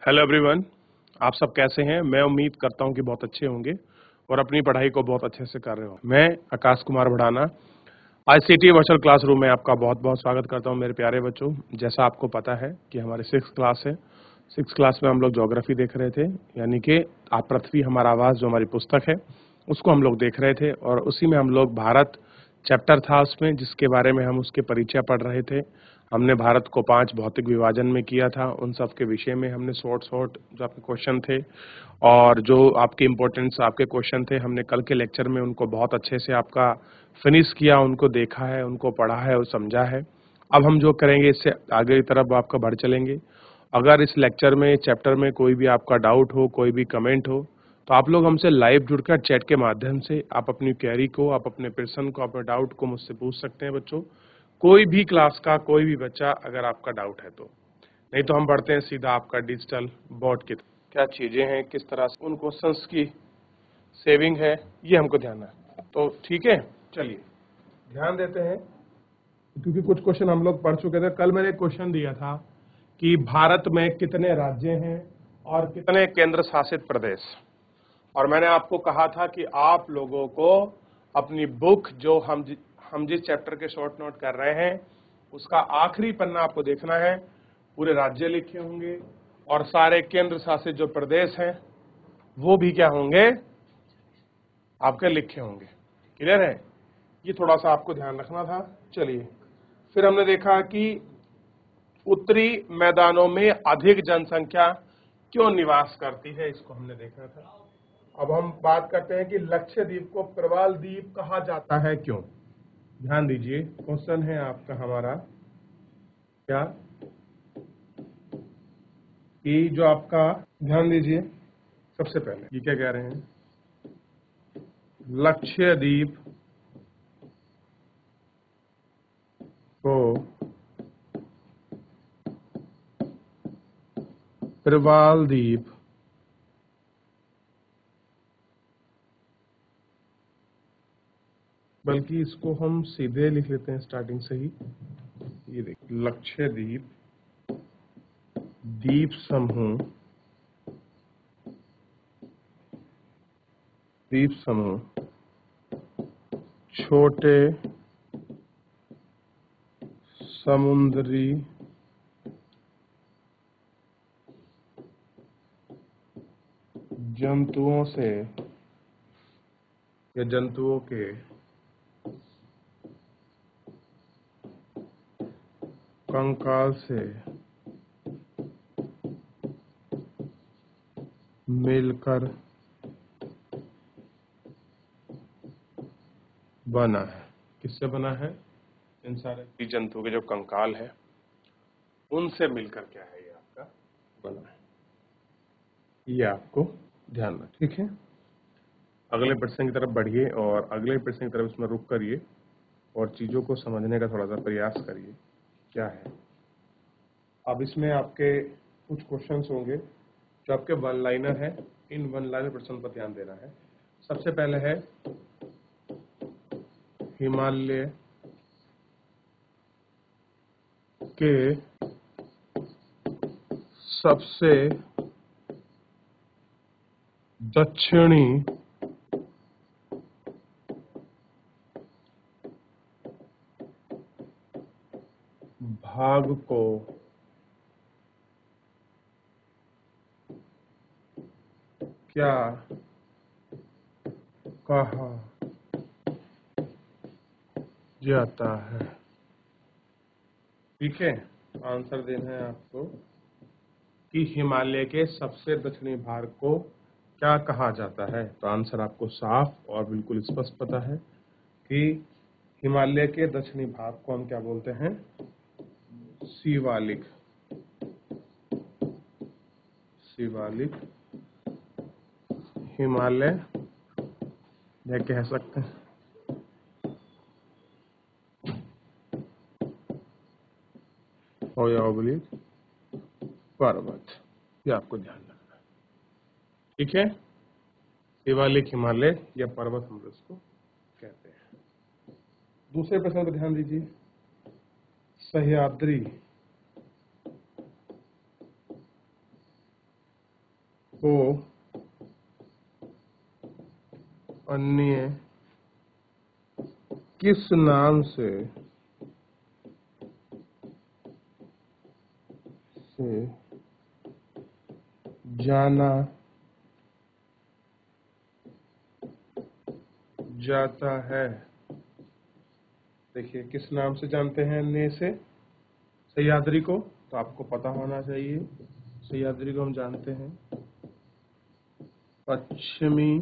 Hello everyone, आप सब कैसे हैं? मैं उम्मीद करता हूं कि बहुत अच्छे होंगे और अपनी पढ़ाई को बहुत अच्छे से कर रहे हो। मैं Akash Kumar Bhadana ICT virtual classroom में आपका बहुत बहुत स्वागत करता हूं मेरे प्यारे बच्चों। जैसा आपको पता है कि हमारी 6th क्लास है। 6th क्लास में हम लोग ज्योग्राफी देख रहे थे, यानी कि आप पृथ्वी हमारा आवास जो हमारी पुस्तक है उसको हम लोग देख रहे थे और उसी में हम लोग भारत चैप्टर था उसमें, जिसके बारे में हम उसके परिचय पढ़ रहे थे। हमने भारत को 5 भौतिक विभाजन में किया था। उन सब के विषय में हमने शॉर्ट जो आपके क्वेश्चन थे और जो आपके इम्पोर्टेंस आपके क्वेश्चन थे, हमने कल के लेक्चर में उनको बहुत अच्छे से आपका फिनिश किया, उनको देखा है, उनको पढ़ा है और समझा है। अब हम जो करेंगे इससे आगे की तरफ आपका बढ़ चलेंगे। अगर इस लेक्चर में चैप्टर में कोई भी आपका डाउट हो, कोई भी कमेंट हो, तो आप लोग हमसे लाइव जुड़कर चैट के माध्यम से आप अपनी क्वेरी को, आप अपने प्रश्न को, अपने डाउट को मुझसे पूछ सकते हैं बच्चों। कोई भी क्लास का कोई भी बच्चा अगर आपका डाउट है तो। नहीं तो हम बढ़ते हैं सीधा आपका डिजिटल बोर्ड की तरफ। क्या चीजें हैं, किस तरह से उन क्वेश्चंस की सेविंग है, ये हमको ध्यान है। तो ठीक है, चलिए ध्यान देते हैं, क्योंकि कुछ क्वेश्चन हम लोग पढ़ चुके थे। कल मैंने एक क्वेश्चन दिया था कि भारत में कितने राज्य हैं और कितने केंद्र शासित प्रदेश, और मैंने आपको कहा था कि आप लोगों को अपनी बुक जो हम जिस चैप्टर के शॉर्ट नोट कर रहे हैं उसका आखिरी पन्ना आपको देखना है। पूरे राज्य लिखे होंगे और सारे केंद्र शासित जो प्रदेश हैं वो भी क्या होंगे, आपके लिखे होंगे। क्लियर है? ये थोड़ा सा आपको ध्यान रखना था। चलिए, फिर हमने देखा कि उत्तरी मैदानों में अधिक जनसंख्या क्यों निवास करती है, इसको हमने देखा था। अब हम बात करते हैं कि लक्षद्वीप को प्रवाल द्वीप कहा जाता है, क्यों? ध्यान दीजिए, क्वेश्चन है आपका हमारा क्या कि जो आपका, ध्यान दीजिए, सबसे पहले ये क्या कह रहे हैं, लक्षद्वीप को प्रवाल द्वीप बल्कि इसको हम सीधे लिख लेते हैं स्टार्टिंग से ही। ये देखिए, लक्षद्वीप द्वीप समूह, द्वीप समूह छोटे समुद्री जंतुओं से या जंतुओं के कंकाल से मिलकर बना है। किससे बना है? इन सारे जंतुओं के जो कंकाल है उनसे मिलकर क्या है, ये आपका बना है। ये आपको ध्यान रखना, ठीक है। अगले प्रश्न की तरफ बढ़िए और अगले प्रश्न की तरफ इसमें रुक करिए और चीजों को समझने का थोड़ा सा प्रयास करिए क्या है। अब इसमें आपके कुछ क्वेश्चंस होंगे जो आपके वन लाइनर है। इन वन लाइनर प्रश्न पर ध्यान देना है। सबसे पहले है हिमालय के सबसे दक्षिणी भाग को क्या कहा जाता है? ठीक है, आंसर देना है आपको कि हिमालय के सबसे दक्षिणी भाग को क्या कहा जाता है। तो आंसर आपको साफ और बिल्कुल स्पष्ट पता है कि हिमालय के दक्षिणी भाग को हम क्या बोलते हैं? शिवालिक। शिवालिक हिमालय या कह सकते हैं और ओब्लिक पर्वत। ये आपको ध्यान रखना है, ठीक है। शिवालिक हिमालय या पर्वत हम इसको कहते हैं। दूसरे प्रश्न पर ध्यान दीजिए। सह्याद्री को अन्य किस नाम से जाना जाता है। देखिए, किस नाम से जानते हैं अन्य से सह्याद्री को, तो आपको पता होना चाहिए। सह्याद्री को हम जानते हैं पश्चिमी,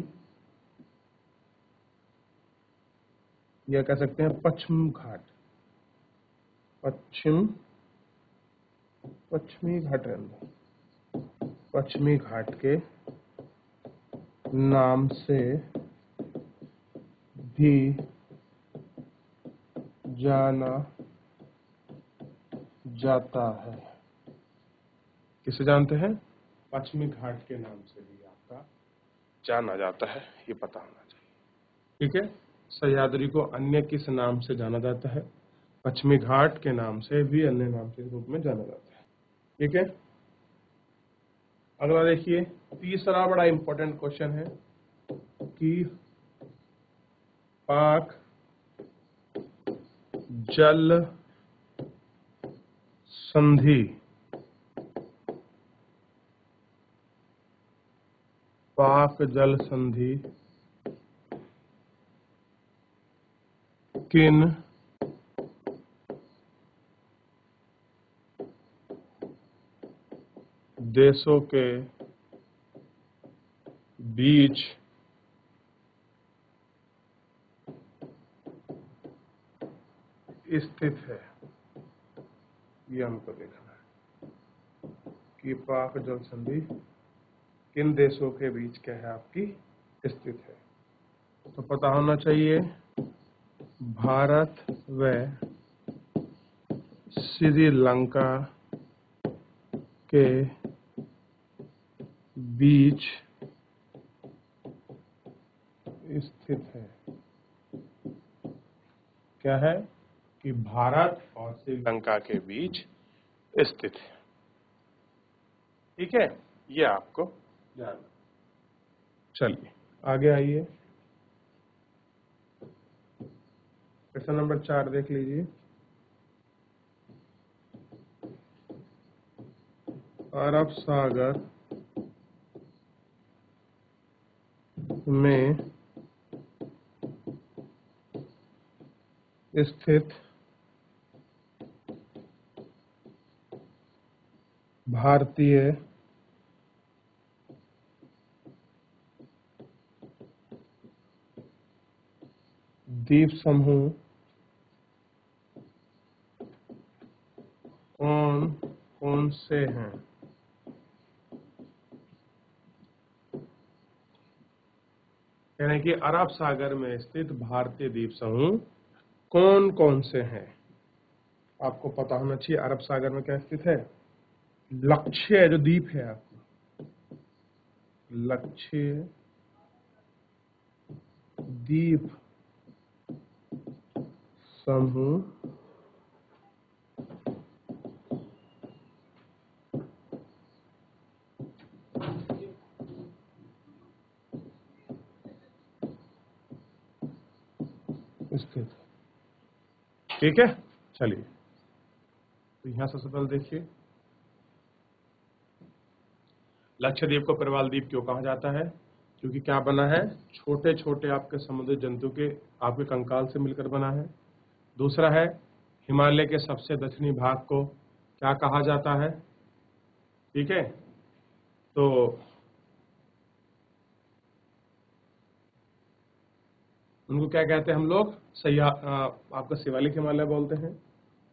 या कह सकते हैं पश्चिम घाट, पश्चिमी घाट रहने, पश्चिमी घाट के नाम से भी जाना जाता है। किसे जानते हैं? पश्चिमी घाट के नाम से भी आपका जाना जाता है, ये पता होना चाहिए। ठीक है, सह्याद्री को अन्य किस नाम से जाना जाता है? पश्चिमी घाट के नाम से भी अन्य नाम के रूप में जाना जाता है। ठीक है, अगला देखिए, तीसरा बड़ा इंपॉर्टेंट क्वेश्चन है कि पाक जल संधि किन देशों के बीच स्थित है? ये हमको देखना है कि पाक जल संधि किन देशों के बीच क्या है आपकी स्थित है। तो पता होना चाहिए भारत व श्रीलंका के बीच स्थित है। क्या है? कि भारत और श्रीलंका के बीच स्थित है। ठीक है, ये आपको जानना। चलिए आगे आइए, क्वेश्चन नंबर 4 देख लीजिए। अरब सागर में स्थित भारतीय द्वीप समूह कौन कौन से हैं? यानी कि अरब सागर में स्थित भारतीय द्वीप समूह कौन कौन से हैं? आपको पता होना चाहिए अरब सागर में क्या स्थित है। लक्ष्य जो द्वीप है आपको, लक्ष्य द्वीप समूह स्थित। ठीक है, चलिए तो यहां सबसे पहले देखिए, लक्षद्वीप को प्रवाल द्वीप क्यों कहा जाता है? क्योंकि क्या बना है, छोटे छोटे आपके समुद्री जंतु के आपके कंकाल से मिलकर बना है। दूसरा है, हिमालय के सबसे दक्षिणी भाग को क्या कहा जाता है? ठीक है, तो उनको क्या कहते हैं हम लोग? आपका शिवालिक हिमालय बोलते हैं।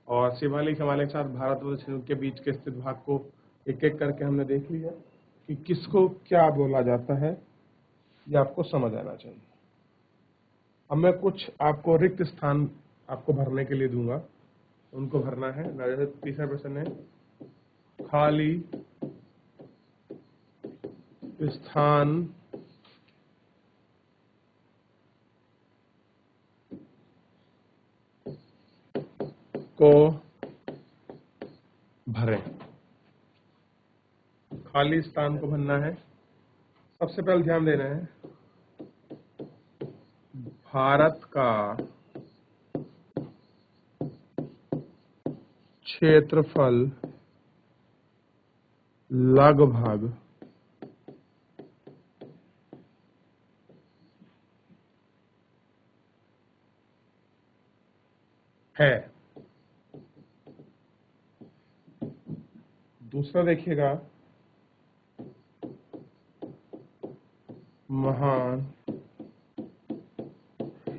और शिवालिक हिमालय के साथ भारत और दक्षिण के बीच के स्थित भाग को एक एक करके हमने देख लिया कि किसको क्या बोला जाता है, ये आपको समझ आना चाहिए। अब मैं कुछ आपको रिक्त स्थान आपको भरने के लिए दूंगा, उनको भरना है। जैसे तीसरा प्रश्न है, खाली स्थान को भरें। खाली स्थान को भरना है, सबसे पहले ध्यान देना है, भारत का क्षेत्रफल लगभग है। दूसरा देखिएगा, महान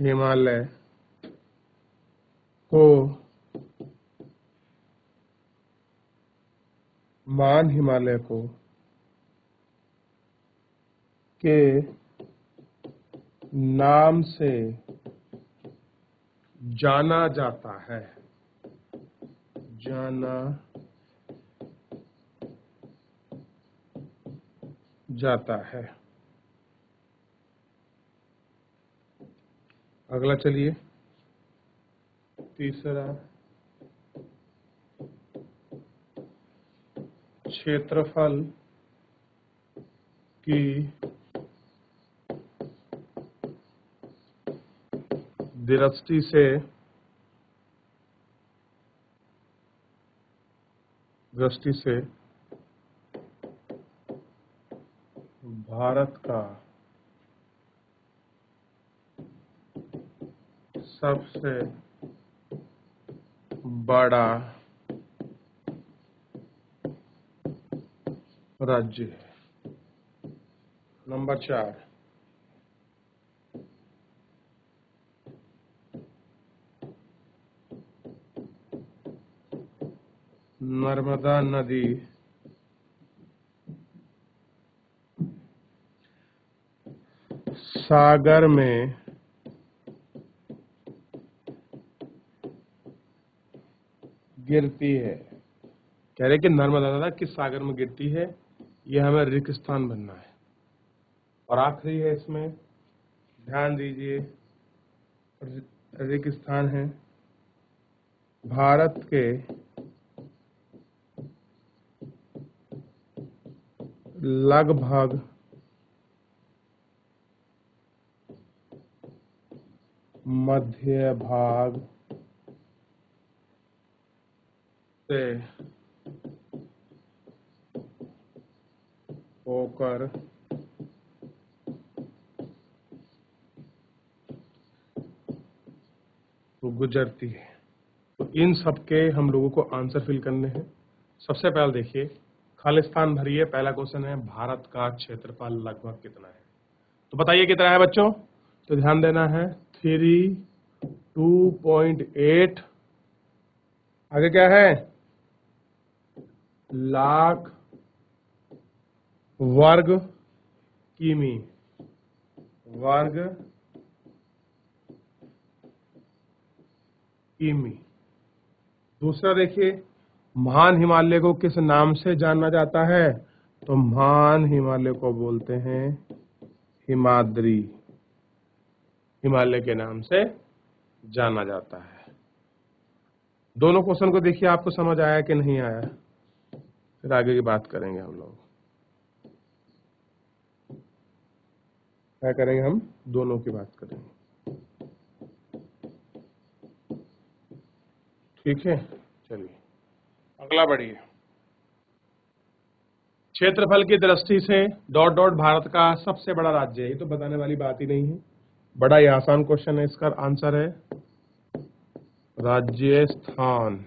हिमालय को मान हिमालय को के नाम से जाना जाता है, जाना जाता है। अगला चलिए, तीसरा, क्षेत्रफल की दृष्टि से भारत का सबसे बड़ा राज्य है। नंबर 4, नर्मदा नदी सागर में गिरती है। कह रहे कि नर्मदा नदी किस सागर में गिरती है, यह हमें रिक्त स्थान बनना है। और आखिरी है, इसमें ध्यान दीजिए, रिक्त स्थान है भारत के लगभग मध्य भाग से होकर गुजरती है। तो इन सब के हम लोगों को आंसर फिल करने हैं। सबसे पहले देखिए, खालिस्तान भरिए। पहला क्वेश्चन है, भारत का क्षेत्रफल लगभग कितना है? तो बताइए कितना है बच्चों? तो ध्यान देना है, 2.8, आगे क्या है, लाख वर्ग किमी, वर्ग किमी। दूसरा देखिए, महान हिमालय को किस नाम से जाना जाता है? तो महान हिमालय को बोलते हैं हिमाद्री, हिमालय के नाम से जाना जाता है। दोनों क्वेश्चन को देखिए, आपको समझ आया कि नहीं आया? फिर आगे की बात करेंगे हम लोग। क्या करेंगे हम? दोनों की बात करेंगे, ठीक है। चलिए अगला बढ़िए। क्षेत्रफल की दृष्टि से डॉट डॉट भारत का सबसे बड़ा राज्य है। ये तो बताने वाली बात ही नहीं है, बड़ा ही आसान क्वेश्चन है। इसका आंसर है राजस्थान।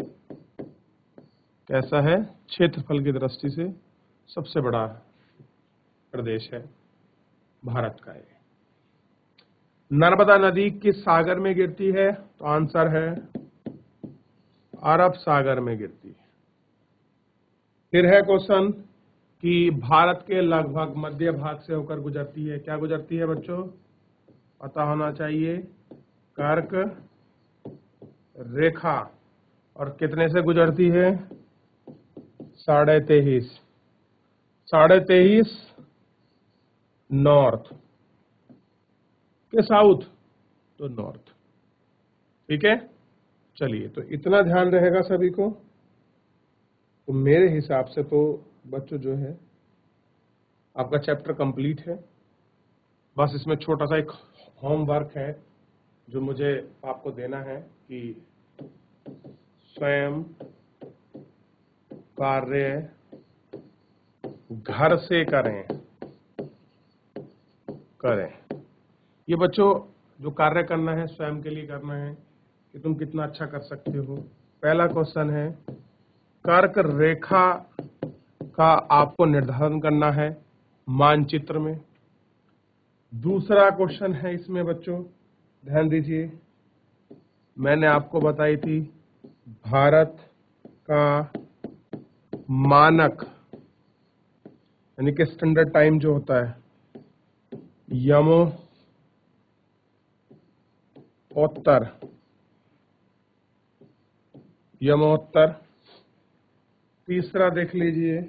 कैसा है? क्षेत्रफल की दृष्टि से सबसे बड़ा प्रदेश है भारत का। ये नर्मदा नदी किस सागर में गिरती है? तो आंसर है अरब सागर में गिरती है। फिर है क्वेश्चन कि भारत के लगभग मध्य भाग से होकर गुजरती है। क्या गुजरती है बच्चों? पता होना चाहिए, कर्क रेखा। और कितने से गुजरती है? 23.5, 23.5 नॉर्थ के साउथ, तो नॉर्थ, ठीक है। चलिए, तो इतना ध्यान रहेगा सभी को। तो मेरे हिसाब से तो बच्चों जो है आपका चैप्टर कंप्लीट है। बस इसमें छोटा सा एक होमवर्क है जो मुझे आपको देना है कि स्वयं कार्य घर से करें। ये बच्चों जो कार्य करना है स्वयं के लिए करना है कि तुम कितना अच्छा कर सकते हो। पहला क्वेश्चन है कर्क रेखा का आपको निर्धारण करना है मानचित्र में। दूसरा क्वेश्चन है इसमें बच्चों, ध्यान दीजिए, मैंने आपको बताई थी भारत का मानक यानी कि स्टैंडर्ड टाइम जो होता है यमोत्तर। तीसरा देख लीजिए,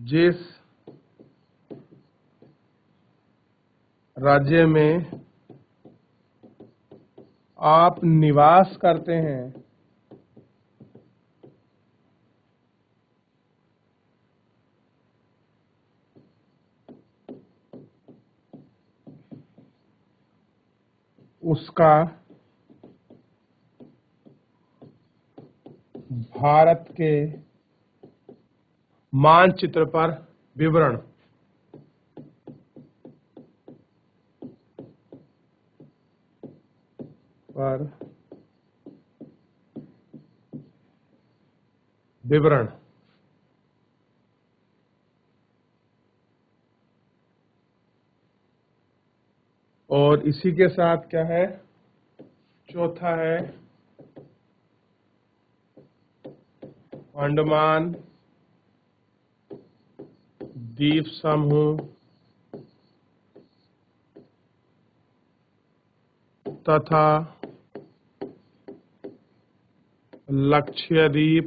जिस राज्य में आप निवास करते हैं उसका भारत के मानचित्र पर विवरण। और इसी के साथ क्या है, चौथा है अंडमान द्वीप समूह तथा लक्षद्वीप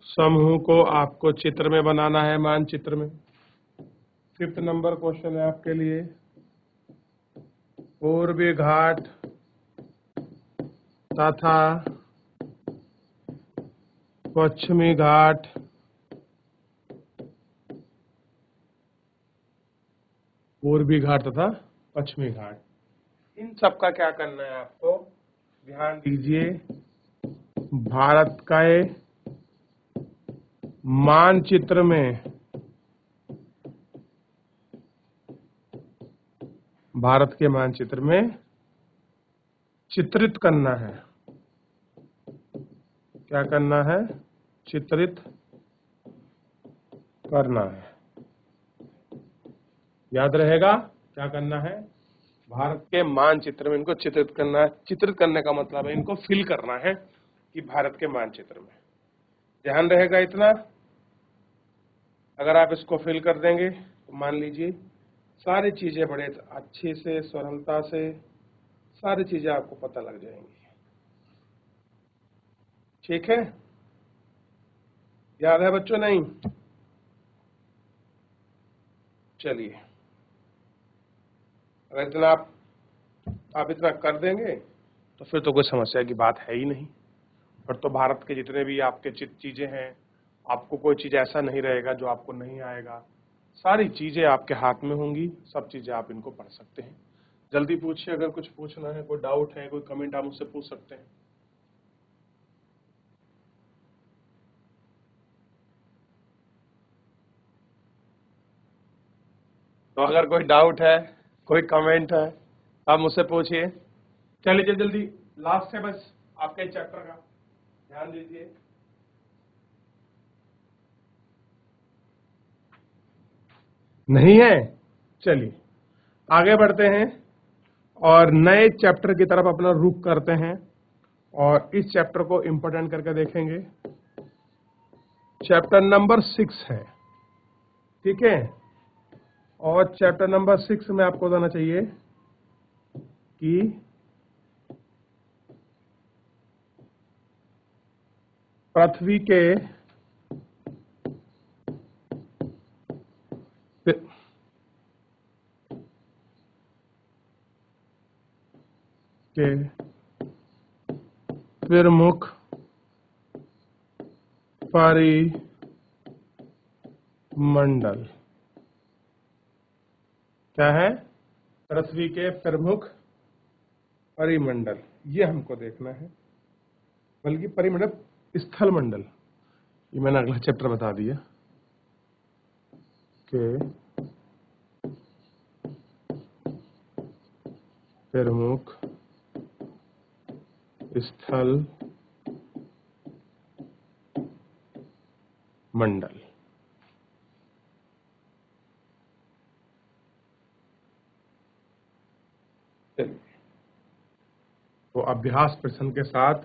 समूह को आपको चित्र में बनाना है, मानचित्र में। फिफ्थ नंबर क्वेश्चन है आपके लिए, पूर्वी घाट तथा पश्चिमी घाट तथा पश्चिमी घाट, इन सब का क्या करना है आपको, ध्यान दीजिए। भारत के मानचित्र में चित्रित करना है। क्या करना है, चित्रित करना है। याद रहेगा क्या करना है, भारत के मानचित्र में इनको चित्रित करना है। चित्रित करने का मतलब है इनको फिल करना है कि भारत के मानचित्र में। ध्यान रहेगा इतना। अगर आप इसको फिल कर देंगे तो मान लीजिए सारी चीजें बड़े अच्छे से, सरलता से सारी चीजें आपको पता लग जाएंगी। ठीक है, याद है बच्चों? नहीं? चलिए, अगर इतना आप इतना कर देंगे तो फिर तो कोई समस्या की बात है ही नहीं। फिर तो भारत के जितने भी आपके चीजें हैं, आपको कोई चीज ऐसा नहीं रहेगा जो आपको नहीं आएगा। सारी चीजें आपके हाथ में होंगी, सब चीजें आप इनको पढ़ सकते हैं। जल्दी पूछिए, अगर कुछ पूछना है, कोई डाउट है, कोई कमेंट आप मुझसे पूछ सकते हैं। तो अगर कोई डाउट है, कोई कमेंट है, आप मुझसे पूछिए। चलिए जल्दी जल्दी, लास्ट है बस आपके चैप्टर का, ध्यान दीजिए। नहीं है? चलिए आगे बढ़ते हैं और नए चैप्टर की तरफ अपना रुख करते हैं और इस चैप्टर को इंपोर्टेंट करके देखेंगे। चैप्टर नंबर 6 है, ठीक है। और चैप्टर नंबर 6 में आपको बताना चाहिए कि पृथ्वी के प्रमुख परिमंडल क्या है? पृथ्वी के प्रमुख परिमंडल, ये हमको देखना है। बल्कि परिमंडल स्थल मंडल, ये मैंने अगला चैप्टर बता दिया कि प्रमुख स्थल मंडल। तो अभ्यास प्रश्न के साथ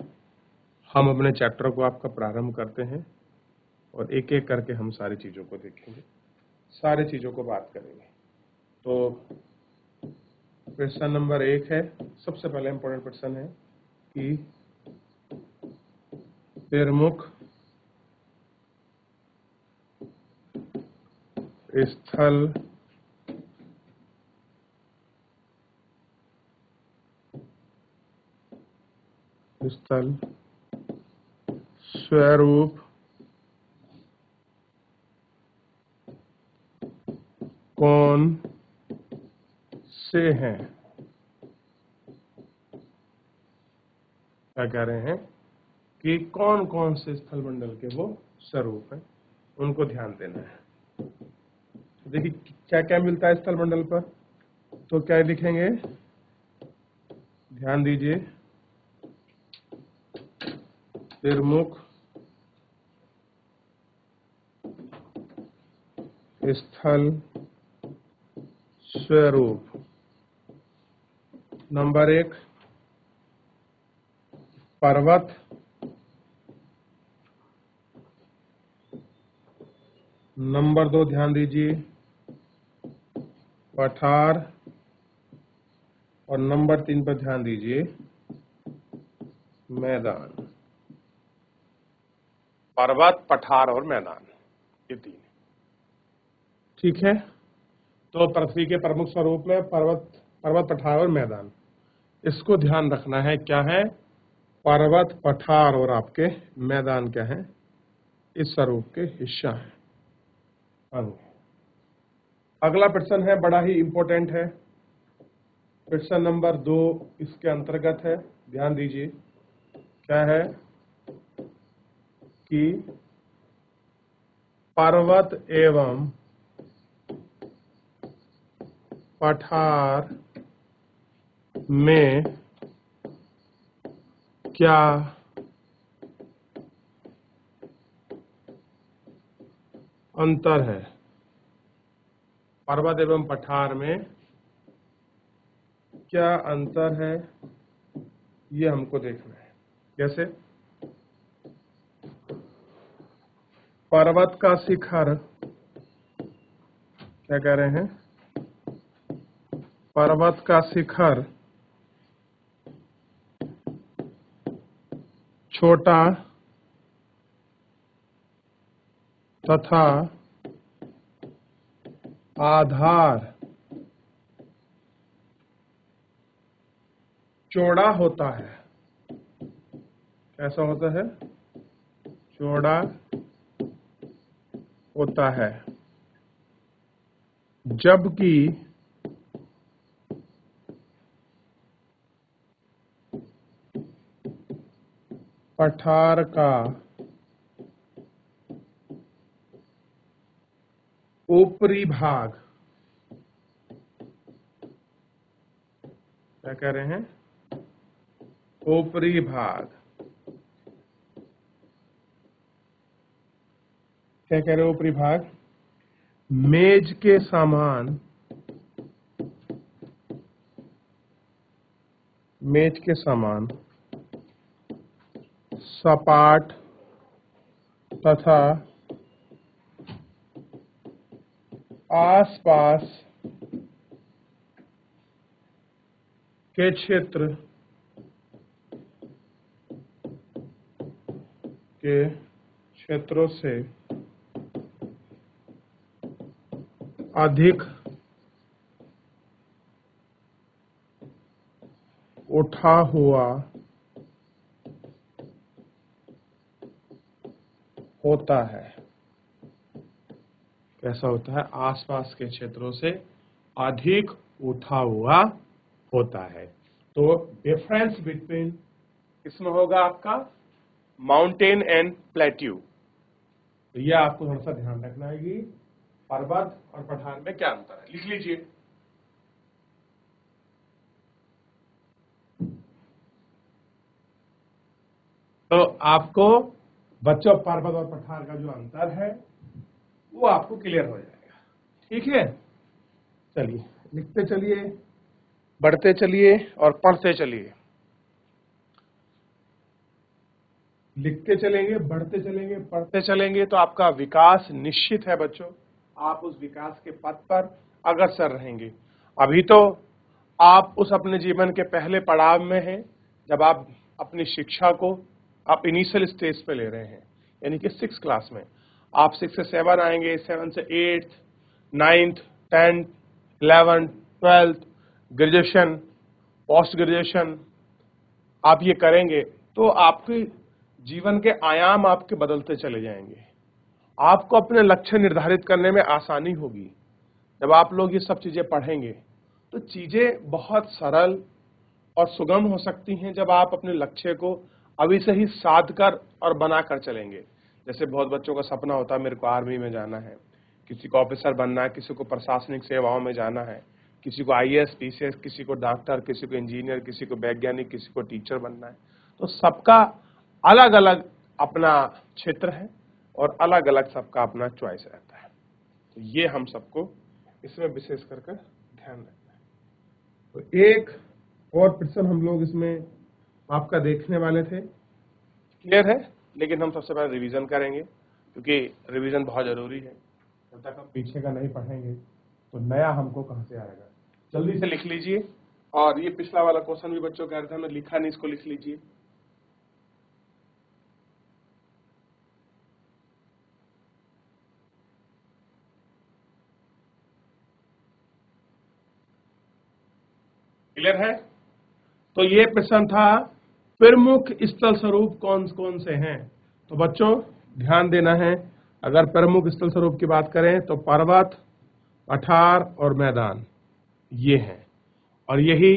हम अपने चैप्टर को आपका प्रारंभ करते हैं और एक एक करके हम सारी चीजों को देखेंगे, सारी चीजों को बात करेंगे। तो प्रश्न नंबर 1 है, सबसे पहले इंपॉर्टेंट प्रश्न है कि प्रमुख स्थल स्वरूप कौन से हैं? क्या कह रहे हैं कि कौन कौन से स्थल मंडल के वो स्वरूप हैं, उनको ध्यान देना है। देखिए क्या क्या मिलता है स्थल मंडल पर, तो क्या लिखेंगे, ध्यान दीजिए। प्रमुख स्थल स्वरूप, नंबर 1 पर्वत, नंबर 2 ध्यान दीजिए पठार, और नंबर 3 पर ध्यान दीजिए मैदान। पर्वत, पठार और मैदान, ये 3, ठीक है। तो पृथ्वी के प्रमुख स्वरूप में पर्वत, पठार और मैदान, इसको ध्यान रखना है। क्या है? पर्वत, पठार और आपके मैदान क्या है? इस स्वरूप के हिस्सा है, अंग। अगला प्रश्न है, बड़ा ही इंपॉर्टेंट है, प्रश्न नंबर 2 इसके अंतर्गत है। ध्यान दीजिए क्या है कि पर्वत एवं पठार में क्या अंतर है? पर्वत एवं पठार में क्या अंतर है, ये हमको देखना है। जैसे पर्वत का शिखर, क्या कह रहे हैं, पर्वत का शिखर छोटा तथा आधार चौड़ा होता है। कैसा होता है? चौड़ा होता है। जबकि पठार का ऊपरी भाग, क्या कह रहे हैं, ऊपरी भाग, क्या कह रहे हैं, ऊपरी भाग मेज के समान, मेज के समान सपाट तथा आसपास के क्षेत्र के क्षेत्रों से अधिक उठा हुआ होता है। कैसा होता है? आसपास के क्षेत्रों से अधिक उठा हुआ होता है। तो डिफरेंस बिटवीन किसमें होगा आपका? Mountain and plateau. तो ये आपको थोड़ा सा ध्यान रखना है कि पर्वत और पठार में क्या अंतर है। लिख लीजिए। तो आपको बच्चों पर्वत और पठार का जो अंतर है वो आपको क्लियर हो जाएगा। ठीक है, चलिए लिखते चलिए, बढ़ते चलिए और पढ़ते चलिए। लिखते चलेंगे, बढ़ते चलेंगे, पढ़ते चलेंगे तो आपका विकास निश्चित है बच्चों। आप उस विकास के पथ पर अग्रसर रहेंगे। अभी तो आप उस अपने जीवन के पहले पड़ाव में हैं, जब आप अपनी शिक्षा को आप इनिशियल स्टेज पे ले रहे हैं, यानी कि 6 क्लास में। आप 6 से 7 आएंगे, 7 से 8, 9th, 10th, 11th, 12th, graduation, post graduation आप ये करेंगे तो आपके जीवन के आयाम आपके बदलते चले जाएंगे। आपको अपने लक्ष्य निर्धारित करने में आसानी होगी। जब आप लोग ये सब चीजें पढ़ेंगे तो चीजें बहुत सरल और सुगम हो सकती हैं जब आप अपने लक्ष्य को अभी से ही साध कर और बना कर चलेंगे। जैसे बहुत बच्चों का सपना होता है, मेरे को आर्मी में जाना है, किसी को ऑफिसर बनना है, किसी को प्रशासनिक सेवाओं में जाना है, किसी को आईएएस, पीसीएस, किसी को डॉक्टर, किसी को इंजीनियर, किसी को वैज्ञानिक, किसी को टीचर बनना है। तो सबका अलग अलग अपना क्षेत्र है और अलग अलग सबका अपना चॉइस रहता है। तो ये हम सबको इसमें विशेष करके ध्यान रखना है। तो एक और प्रश्न हम लोग इसमें आपका देखने वाले थे, क्लियर है? लेकिन हम सबसे पहले रिवीजन करेंगे, क्योंकि रिवीजन बहुत जरूरी है। जब तक हम पीछे का नहीं पढ़ेंगे तो नया हमको कहां से आएगा। जल्दी से लिख लीजिए। और ये पिछला वाला क्वेश्चन भी बच्चों कह रहे थे, हमने लिखा नहीं, इसको लिख लीजिए। क्लियर है? तो ये प्रश्न था, प्रमुख स्थल स्वरूप कौन कौन से हैं। तो बच्चों ध्यान देना है, अगर प्रमुख स्थल स्वरूप की बात करें तो पर्वत, पठार और मैदान ये हैं। और यही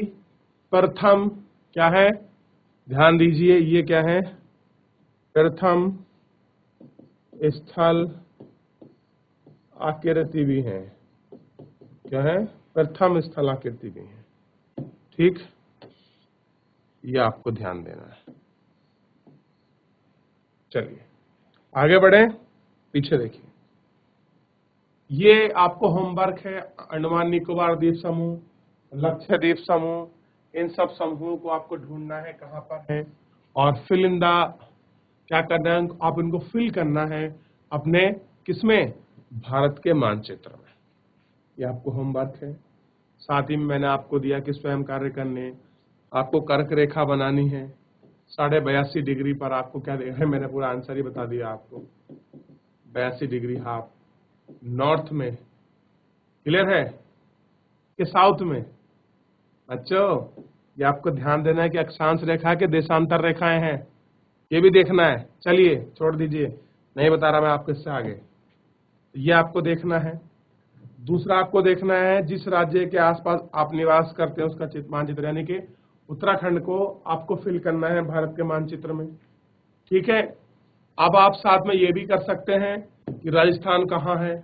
प्रथम क्या है, ध्यान दीजिए, ये क्या है? प्रथम स्थल आकृति भी है। क्या है? प्रथम स्थल आकृति भी है। ठीक, ये आपको ध्यान देना है। चलिए आगे बढ़े, पीछे देखिए। ये आपको होमवर्क है। अंडमान निकोबार द्वीप समूह, लक्षद्वीप समूह, इन सब समूहों को आपको ढूंढना है कहां पर है, और फिल इन द, क्या करना है आप इनको फिल करना है अपने किसमें? भारत के मानचित्र में। ये आपको होमवर्क है। साथ ही में मैंने आपको दिया कि स्वयं कार्य करने, आपको कर्क रेखा बनानी है। 82.5 डिग्री पर आपको क्या देखना है, मैंने पूरा आंसर ही बता दिया आपको। 82 डिग्री हाफ नॉर्थ में, क्लियर है, कि साउथ में। बच्चों ये आपको ध्यान देना है कि अक्षांश रेखा के देशांतर रेखाएं हैं, ये भी देखना है। चलिए छोड़ दीजिए, नहीं बता रहा मैं आपको इससे आगे। ये आपको देखना है। दूसरा आपको देखना है जिस राज्य के आसपास आप निवास करते हैं उसका मानचित्र, यानी कि उत्तराखंड को आपको फिल करना है भारत के मानचित्र में। ठीक है, अब आप साथ में ये भी कर सकते हैं कि राजस्थान कहाँ है,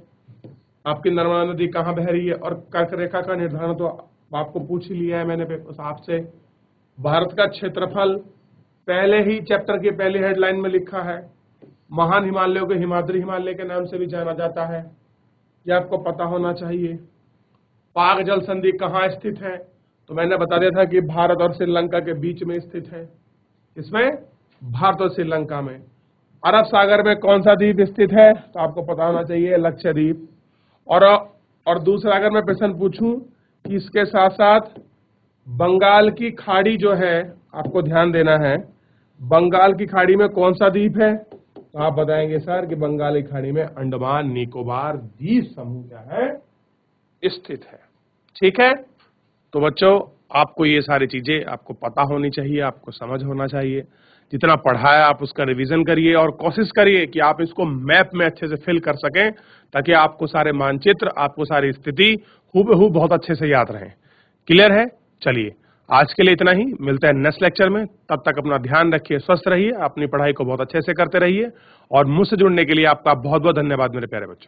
आपकी नर्मदा नदी कहाँ बह रही है, और कर्क रेखा का निर्धारण तो आपको पूछ ही लिया है मैंने आपसे। भारत का क्षेत्रफल पहले ही चैप्टर की पहली हेडलाइन में लिखा है। महान हिमालयों को हिमाद्री हिमालय के नाम से भी जाना जाता है, ये आपको पता होना चाहिए। पाक जल संधि कहाँ स्थित है, तो मैंने बता दिया था कि भारत और श्रीलंका के बीच में स्थित है। इसमें भारत और श्रीलंका में। अरब सागर में कौन सा द्वीप स्थित है, तो आपको पता होना चाहिए लक्षद्वीप। और दूसरा अगर मैं प्रश्न पूछूं कि इसके साथ साथ बंगाल की खाड़ी जो है, आपको ध्यान देना है, बंगाल की खाड़ी में कौन सा द्वीप है, तो आप बताएंगे सर कि बंगाल की खाड़ी में अंडमान निकोबार द्वीप समूह क्या है, स्थित है। ठीक है, तो बच्चों आपको ये सारी चीजें आपको पता होनी चाहिए, आपको समझ होना चाहिए। जितना पढ़ा है आप उसका रिवीजन करिए और कोशिश करिए कि आप इसको मैप में अच्छे से फिल कर सकें, ताकि आपको सारे मानचित्र, आपको सारी स्थिति हूबहू बहुत अच्छे से याद रहें। क्लियर है? चलिए, आज के लिए इतना ही। मिलते हैं नेक्स्ट लेक्चर में। तब तक अपना ध्यान रखिए, स्वस्थ रहिए, अपनी पढ़ाई को बहुत अच्छे से करते रहिए और मुझसे जुड़ने के लिए आपका बहुत बहुत धन्यवाद मेरे प्यारे बच्चों।